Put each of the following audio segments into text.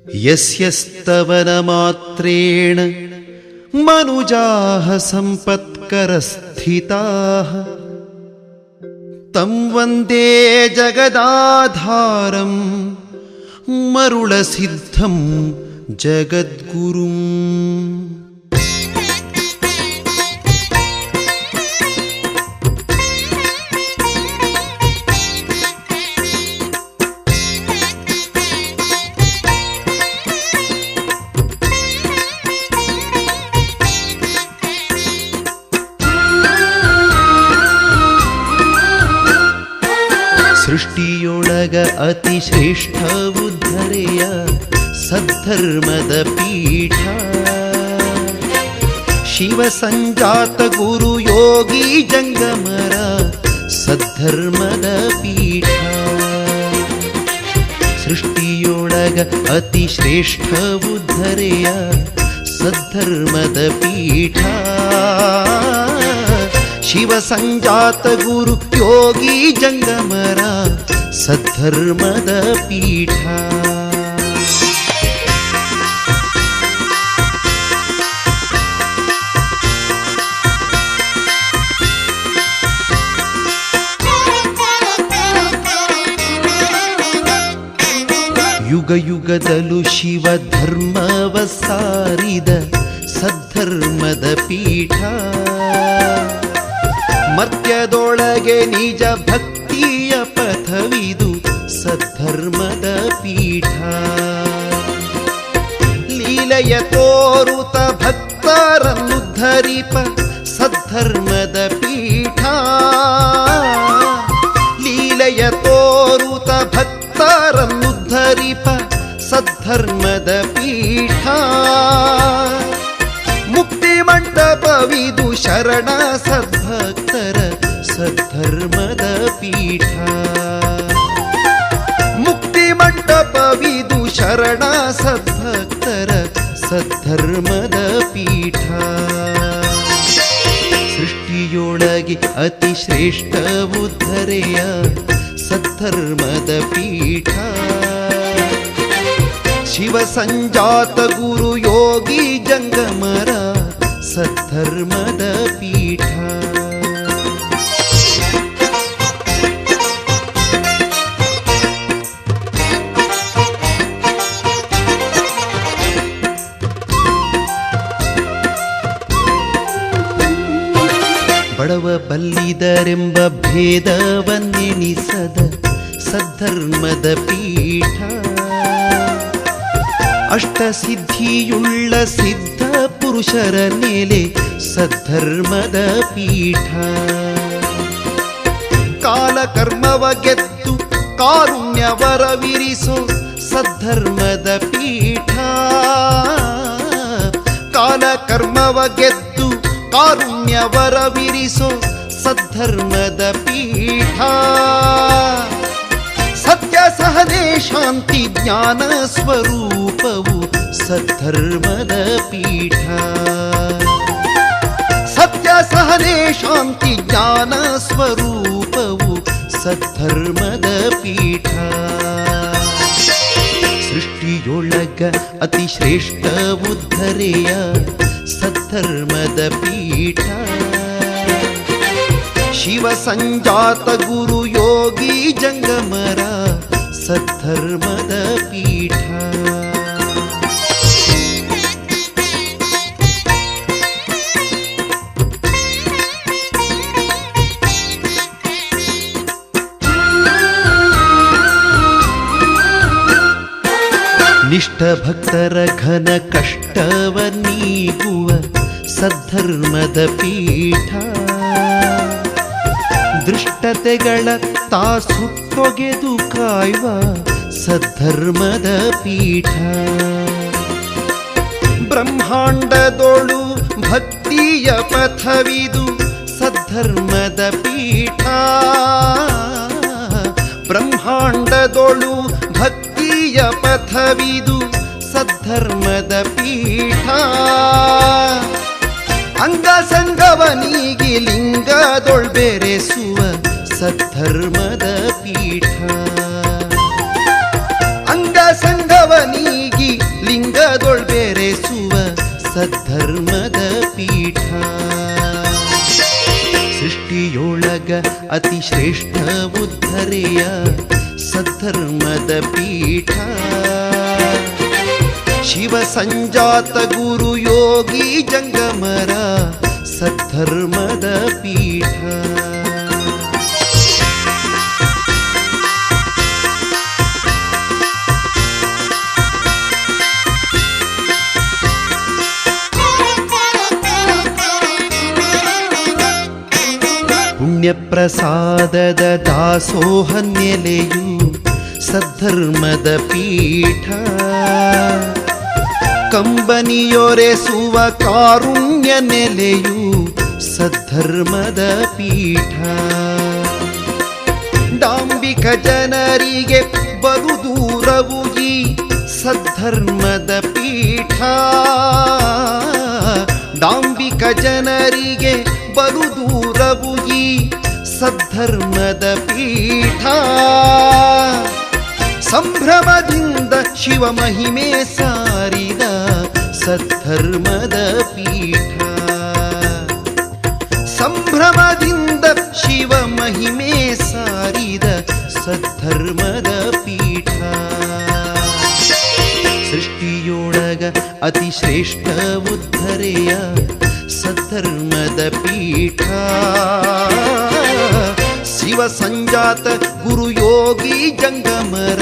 ಯಸ್ಯ ಸ್ತವನಮಾತ್ರೇಣ ಮನುಜಾಃ ಸಂಪತ್ಕರಸ್ಥಿತಾಃ ತಂ ವಂದೇ ಜಗದಾಧಾರಂ ಮರುಳಸಿದ್ಧಂ ಜಗದ್ಗುರುಂ. ಸೃಷ್ಟಿಯೊಳಗ ಅತಿ ಶ್ರೇಷ್ಠ ಉದ್ಧರೆಯ ಸದ್ಧರ್ಮದ ಪೀಠ, ಶಿವ ಸಂಜಾತ ಗುರು ಯೋಗಿ ಜಂಗಮರ ಸದ್ಧರ್ಮದ ಪೀಠ. ಸೃಷ್ಟಿಯೊಳಗ ಅತಿ ಶ್ರೇಷ್ಠ ಉದ್ಧರೆಯ ಸದ್ಧರ್ಮದ ಪೀಠ, ಶಿವ ಸಂಜಾತ ಗುರು ಯೋಗಿ ಜಂಗಮರ ಸದ್ಧರ್ಮದ ಪೀಠ. ಯುಗ ಯುಗದಲ್ಲೂ ಶಿವ ಧರ್ಮವ ಸಾರಿದ ಸದ್ಧರ್ಮದ ಪೀಠ, ಮರ್ತ್ಯದೊಳಗೆ ನಿಜ ಭಕ್ತಿಯ ಪಥವಿದು ಸದ್ಧರ್ಮದ ಪೀಠ. ಲೀಲೆಯ ತೋರುತ ಭಕ್ತರನ್ನು ಧರಿಪ ಸದ್ಧರ್ಮದ ಪೀಠ, ಲೀಲೆಯ ತೋರುತ ಭಕ್ತರನ್ನು ಧರಿಪ ಸದ್ಧರ್ಮದ ಪೀಠ. ಮುಕ್ತಿ ಮಂಟಪವಿದು ಶರಣ ಸದ್ಭಕ್ತರ ಸದ್ಧರ್ಮದ ಪೀಠ, ಮುಕ್ತಿ ಮಂಟಪವಿದು ಶರಣ ಸದ್ಭಕ್ತರ ಸದ್ಧರ್ಮದ ಪೀಠ. ಸೃಷ್ಟಿಯೊಳಗೆ ಅತಿ ಶ್ರೇಷ್ಠ ಉದ್ಧರೆಯ ಸದ್ಧರ್ಮದ ಪೀಠ, ಶಿವ ಸಂಜಾತ ಗುರು ಯೋಗಿ ಜಂಗಮರ ಸದ್ಧರ್ಮದ ಪೀಠ. ಬಡವ ಬಲ್ಲಿದರೆಂಬ ಭೇದವನ್ನೆನಿಸದ ಸದ್ಧರ್ಮದ ಪೀಠ, ಅಷ್ಟಸಿದ್ಧಿಯುಳ್ಳ ಸಿದ್ಧ ಪುರುಷರ ನೆಲೆ ಸದ್ಧರ್ಮದ ಪೀಠ. ಕಾಲಕರ್ಮವ ಗೆದ್ದು ಕಾರುಣ್ಯವರವಿರಿಸೋ ಸದ್ಧರ್ಮದ ಪೀಠ, ಕಾಲಕರ್ಮವ ಗೆದ್ದು ಕಾರುಣ್ಯವರವಿರಿಸೋ ಸದ್ಧರ್ಮದ ಪೀಠ. ಸತ್ಯ ಸಹನೆ ಶಾಂತಿ ಜ್ಞಾನ ಸ್ವರೂಪವು ಸದ್ಧರ್ಮದ ಪೀಠ, ಸತ್ಯ ಸಹನೆ ಶಾಂತಿ ಜ್ಞಾನ ಸ್ವರೂಪವು ಸದ್ಧರ್ಮದ ಪೀಠ. ಸೃಷ್ಟಿಯೊಳಗ ಅತಿ ಶ್ರೇಷ್ಠ ಉದ್ಧರೆಯ ಸದ್ಧರ್ಮದ ಪೀಠ, ಶಿವ ಸಂಜಾತ ಗುರು ಯೋಗಿ ಜಂಗಮರ ಸದ್ಧರ್ಮದ ಪೀಠ. ನಿಷ್ಠ ಭಕ್ತರ ಘನ ಕಷ್ಟವ ನೀಗುವ ಸದ್ಧರ್ಮದ ಪೀಠ, ದುಷ್ಟತೆಗಳ ತಾಸುತ್ತೊಗೆದು ಕಾಯುವ ಸದ್ಧರ್ಮದ ಪೀಠ. ಬ್ರಹ್ಮಾಂಡದೊಳು ಭಕ್ತಿಯ ಪಥವಿದು ಸದ್ಧರ್ಮದ ಪೀಠ, ಬ್ರಹ್ಮಾಂಡದೊಳು ಭಕ್ತಿಯ ಪಥವಿದು ಸದ್ಧರ್ಮದ ಪೀಠ. ಅಂಗ ಸಂಗವನಿಗಿ ಲಿಂಗದೊಳ್ ಬೆರೆಸುವ ಸದ್ಧರ್ಮದ ಪೀಠ, ಅಂಗ ಸಂಗವನಿಗಿ ಅತಿ ಶ್ರೇಷ್ಠ ಉದ್ಧರೆಯ ಸದ್ಧರ್ಮದ ಪೀಠ. ಶಿವ ಸಂಜಾತ ಗುರು ಯೋಗಿ ಜಂಗಮರ ಸದ್ಧರ್ಮದ ಪೀಠ. ಪುಣ್ಯ ಪ್ರಸಾದದ ದಾಸೋಹ ನೆಲೆಯು ಸದ್ಧರ್ಮದ ಪೀಠ. ಕಂಬನಿಯೊರೆಸುವ ಕಾರುಣ್ಯ ನೆಲೆಯು ಸದ್ಧರ್ಮದ ಪೀಠ. ಡಾಂಬಿಕ ಜನರಿಗೆ ಬಲು ದೂರವು ಈ ಸದ್ಧರ್ಮದ ಪೀಠ. ಡಾಂಬಿಕ ಜನರಿಗೆ ಬಲು ದೂರವು ಈ ಸದ್ಧರ್ಮದ ಪೀಠ. ಸಂಭ್ರಮದಿಂದ ಶಿವ ಮಹಿಮೆ ಸಾರಿದ ಸದ್ಧರ್ಮದ ಪೀಠ. ಸಂಭ್ರಮದಿಂದ ಶಿವ ಮಹಿಮೆ ಸಾರಿದ ಸದ್ಧರ್ಮದ ಪೀಠ. ಸೃಷ್ಟಿಯೊಳಗ ಅತಿ ಶ್ರೇಷ್ಠ ಉದ್ಧರೆಯ ಸದ್ಧರ್ಮದ ಪೀಠ. ಶಿವ ಸಂಜಾತ ಗುರು ಯೋಗಿ ಜಂಗಮರ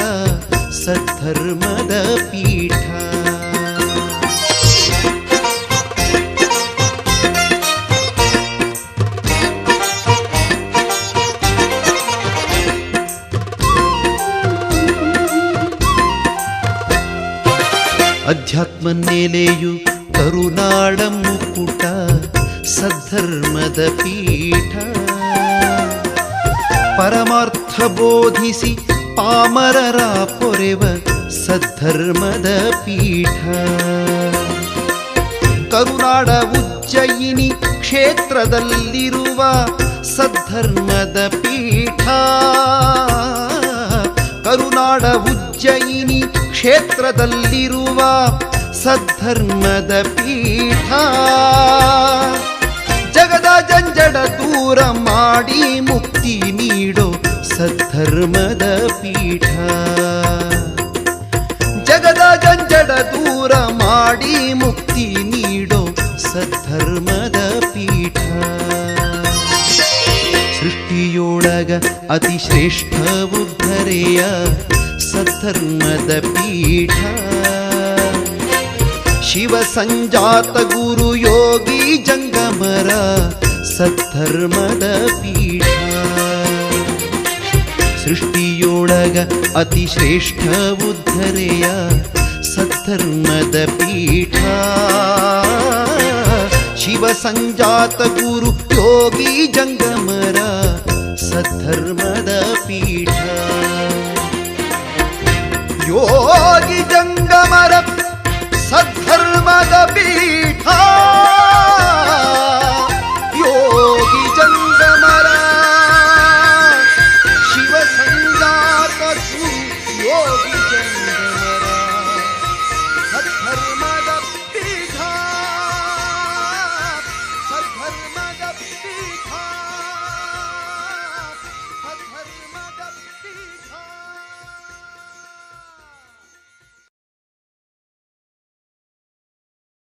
ಸದ್ಧರ್ಮದ ಪೀಠ. ಅಧ್ಯಾತ್ಮ ನೆಲೆಯು ಕರುನಾಡ ಮುಕುಟ ಸದ್ಧರ್ಮದ ಪೀಠ. ಪರಮಾರ್ಥ ಬೋಧಿಸಿ ಪಾಮರರ ಪೊರೆವ ಸದ್ಧರ್ಮದ ಪೀಠ. ಕರುನಾಡ ಉಜ್ಜಯಿನಿ ಕ್ಷೇತ್ರದಲ್ಲಿರುವ ಸದ್ಧರ್ಮದ ಪೀಠ. ಕರುನಾಡ ಉಜ್ಜಯಿನಿ ಕ್ಷೇತ್ರದಲ್ಲಿರುವ ಸದ್ಧರ್ಮದ ಪೀಠ. ಜಗದ ಜಂಜಡ ದೂರ ಮಾಡಿ ಮುಕ್ತಿ ನೀಡೋ ಸದ್ಧರ್ಮದ ಪೀಠ. ಜಗದ ಜಂಜಡ ದೂರ ಮಾಡಿ ಮುಕ್ತಿ ನೀಡೋ ಸದ್ಧರ್ಮದ ಪೀಠ. ಸೃಷ್ಟಿಯೊಳಗ ಅತಿ ಶ್ರೇಷ್ಠ ಉದ್ಧರೆಯ ಸದ್ಧರ್ಮದ ಪೀಠ. ಶಿವ ಸಂಜಾತ ಗುರು ಯೋಗಿ ಜಂಗಮರ ಸದ್ಧರ್ಮದ ಪೀಠ. ಸೃಷ್ಟಿಯೊಳಗ ಅತಿ ಶ್ರೇಷ್ಠ ಉದ್ಧರೆಯ ಸದ್ಧರ್ಮದ ಪೀಠ. ಶಿವ ಸಂಜಾತ ಗುರು ಯೋಗಿ ಜಂಗಮರ ಸದ್ಧರ್ಮದ ಪೀಠ. ಯೋಗಿ ಜಂಗಮರ ಸದ್ಧರ್ಮದ ಪೀಠ.